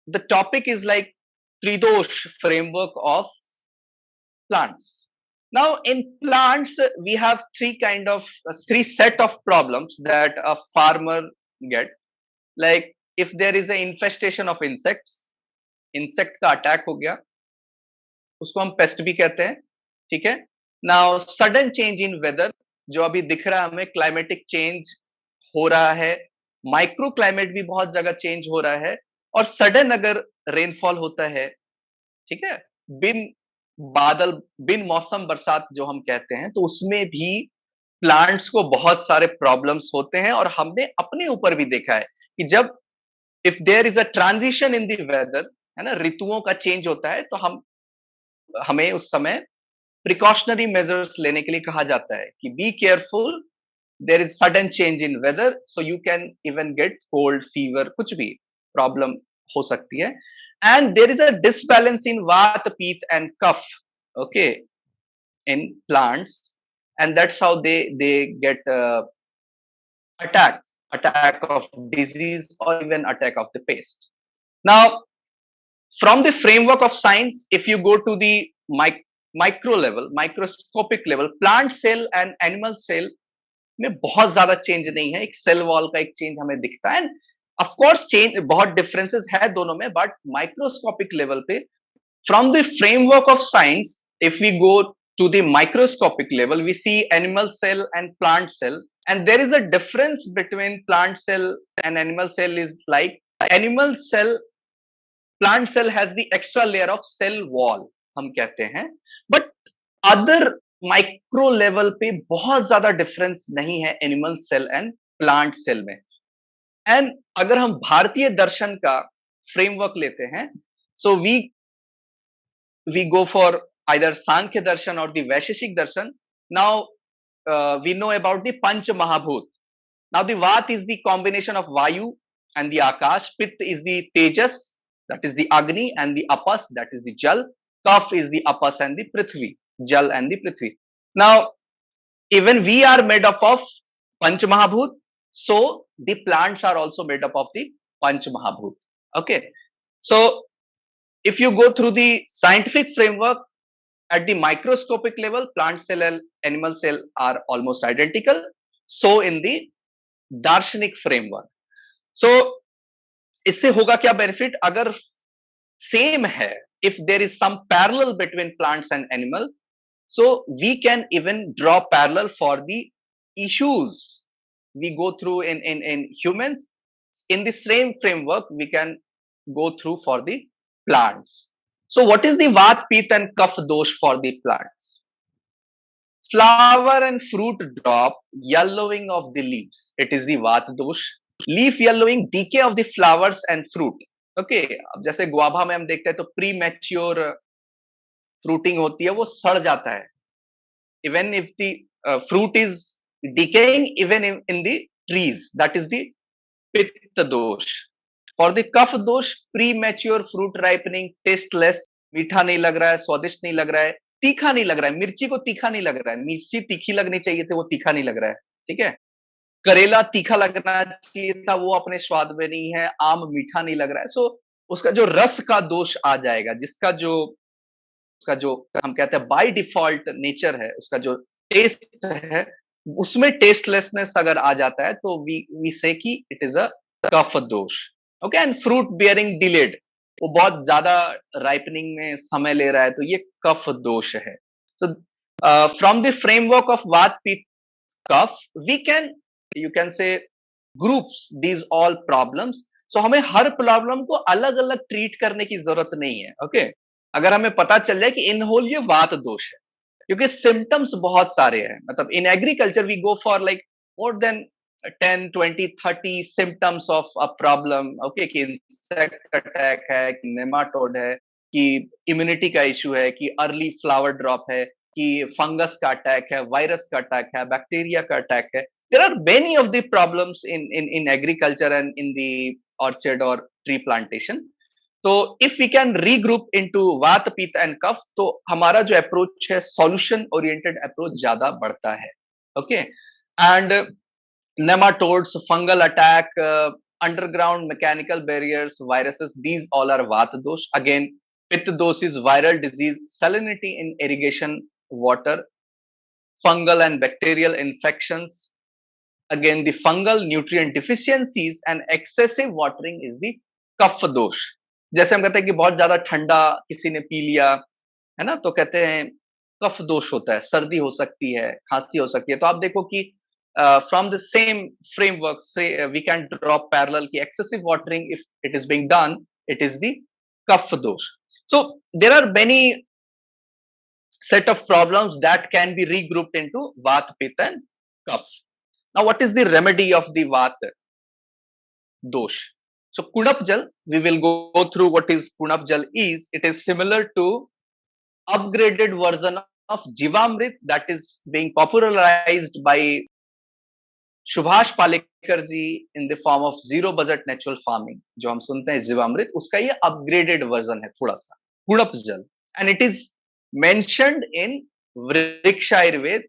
the topic is like Tridosh framework of plants. Now, in plants, we have three set of problems that a farmer get. Like if there is an infestation of insects, insect का attack हो गया, उसको हम paste भी कहते हैं, ठीक है। Now sudden change in weather, जो अभी दिख रहा है हमें, क्लाइमेटिक चेंज हो रहा है, माइक्रो क्लाइमेट भी बहुत जगह चेंज हो रहा है, और सडन अगर रेनफॉल होता है, ठीक है, बिन बादल, बिन मौसम बरसात जो हम कहते हैं, तो उसमें भी प्लांट्स को बहुत सारे प्रॉब्लम्स होते हैं। और हमने अपने ऊपर भी देखा है कि जब if there is a transition in the weather, है ना, ऋतुओं का चेंज होता है, तो हमें उस समय प्रिकॉशनरी मेजर्स लेने के लिए कहा जाता है कि be careful, there is sudden change in weather, so you can even get cold, fever, कुछ भी प्रॉब्लम हो सकती है। And there is a disbalance in vata, pitta and kapha, okay, in plants, and that's how they get attack attack of disease or even attack of the pest. Now, from the framework of science, if you go to the micro level, microscopic level, plant cell and animal cell में बहुत ज्यादा change नहीं है, एक cell wall का एक change हमें दिखता है। ऑफ कोर्स चेंज बहुत डिफरेंसेस है दोनों में, बट माइक्रोस्कोपिक लेवल पे, from the framework of science, if we go to the microscopic level, we see animal cell and plant cell, and there is a difference between plant cell and animal cell. Is like animal cell, plant cell has the extra layer of cell wall, हम कहते हैं, but other micro level पे बहुत ज्यादा difference नहीं है animal cell and plant cell में। एंड अगर हम भारतीय दर्शन का फ्रेमवर्क लेते हैं, so we go for either Sankhya Darshan or the Vaisheshik Darshan. Now, we know about the Panch Mahabhut. Now, the Vat is the combination of Vayu and the Akash. Pitt is the Tejas, that is the Agni, and the Apas, that is the Jal. Kaf is the Apas and the Prithvi, Jal and the Prithvi. Now, even we are made up of Panch Mahabhut, so the plants are also made up of the Panch Mahabhut. Okay. So, if you go through the scientific framework, at the microscopic level, plant cell and animal cell are almost identical. So in the दार्शनिक framework, सो इससे होगा क्या benefit? अगर same है, if there is some parallel between plants and animal, so we can even draw parallel for the issues we go through in humans. In the same framework, we can go through for the plants. So what is the Vat, Pitta and Kapha dosh for the plants? Flower and fruit drop, yellowing of the leaves. It is the Vat dosh. Leaf yellowing, decay of the flowers and fruit. Okay, अब जैसे guava में हम देखते हैं तो pre mature fruiting होती है, वो सड़ जाता है. Even if the fruit is decaying, even in the trees, that is the Pitta dosh. For the Kapha dosh, premature fruit ripening, tasteless, मीठा नहीं लग रहा है, स्वादिष्ट नहीं लग रहा है, तीखा नहीं लग रहा है. मिर्ची को तीखा नहीं लग रहा है, मिर्ची तीखी लगनी चाहिए थी, वो तीखा नहीं लग रहा है. ठीक है. करेला तीखा लगना चाहिए था, वो अपने स्वाद में नहीं है. आम मीठा नहीं लग रहा है. सो उसका जो रस का दोष आ जाएगा, उसका जो हम कहते हैं बाय डिफॉल्ट नेचर है, उसका जो टेस्ट है, उसमें टेस्टलेसनेस अगर आ जाता है, तो वी से कि इट इज अ कफ दोष. Okay. And fruit bearing delayed, वो बहुत ज्यादा राइपनिंग में समय ले रहा है, तो ये कफ दोष है. तो from the framework of vata, pitta, kapha, we can, you can say, groups these all problems. So हमें हर प्रॉब्लम को अलग अलग ट्रीट करने की जरूरत नहीं है. ओके. अगर हमें पता चल जाए कि इन होल ये वात दोष है, क्योंकि सिम्टम्स बहुत सारे हैं. मतलब in agriculture we go for like more than 10, 20, 30 symptoms of a problem. Okay, कि इंसेक्ट अटैक है, कि नेमाटोड है, कि इम्यूनिटी का इश्यू है, कि अर्ली फ्लावर ड्रॉप है, कि फंगस का अटैक है, वायरस का अटैक है, बैक्टीरिया का अटैक है. There are many of the problems in agriculture and in the orchard or tree plantation. तो if we can regroup into वात, पित्त and कफ, तो हमारा जो अप्रोच है, सॉल्यूशन ओरिएंटेड अप्रोच ज्यादा बढ़ता है. Okay. And nematodes, fungal attack, underground mechanical barriers, viruses, these all are Vata dosh. Again, Pitta dosh is viral disease, salinity in irrigation water, fungal and bacterial infections. Again, the fungal nutrient deficiencies and excessive watering is the कफ दोष. जैसे हम कहते हैं कि बहुत ज्यादा ठंडा किसी ने पी लिया है ना, तो कहते हैं कफ दोष होता है, सर्दी हो सकती है, खांसी हो सकती है. तो आप देखो कि फ्रॉम द सेम फ्रेमवर्क से वी कैन ड्रॉ पैरेलल कि excessive watering if it is being done, it is the kapha dosha. So there are many set of problems that can be regrouped into Vata, Pitta and Kapha. Now, what is the remedy of the Vata dosh? So, Kunap Jal, we will go through what is Kunap Jal is. It is similar to upgraded version of Jivamrit that is being popularized by Subhash Palekar ji in the form of zero budget natural farming. जो हम सुनते हैं जीवामृत, उसका ये upgraded version है थोड़ा सा, Kunap Jal, and it is mentioned in Vrikshayurveda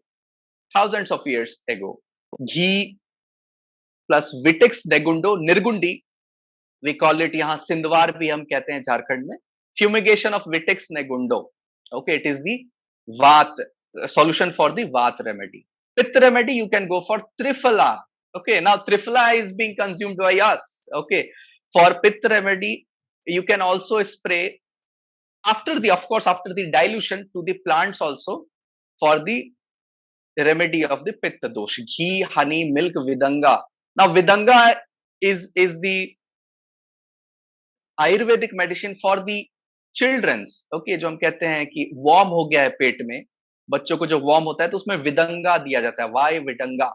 thousands of years ago. Ghee plus Vitex Negundo, Nirgundi, we call it यहाँ सिंधवार भी हम कहते हैं झारखंड में. Fumigation of Vitex Negundo. Okay, it is the Vat solution for the Vat remedy. Pitta remedy, you can go for Triphala. Okay, now Triphala is being consumed by us. Okay, for Pitta remedy, you can also spray after the, of course, after the dilution to the plants also for the remedy of the Pitta dosh. Ghee, honey, milk, Vidanga. Now, Vidanga is the Ayurvedic medicine for the children's. Okay, जो हम कहते हैं कि warm हो गया है पेट में, बच्चों को जो warm होता है तो उसमें विदंगा दिया जाता है. Why विदंगा?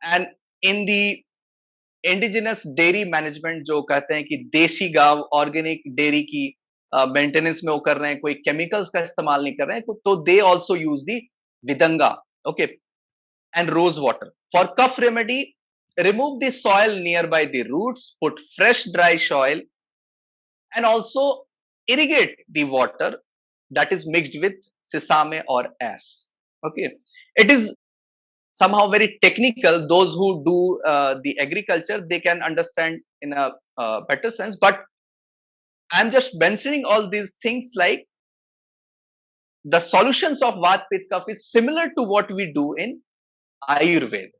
And in the indigenous dairy management जो कहते हैं कि देशी गांव ऑर्गेनिक डेयरी की मेंटेनेंस में वो कर रहे हैं, कोई केमिकल्स का इस्तेमाल नहीं कर रहे हैं, तो they also use the vidanga. Okay, and rose water. For kapha remedy, remove the soil nearby the roots, put fresh dry soil, and also irrigate the water that is mixed with sesame or ash. Okay, it is somehow very technical. Those who do the agriculture, they can understand in a better sense, but I'm just mentioning all these things like the solutions of Vata Pitta Kapha is similar to what we do in Ayurveda.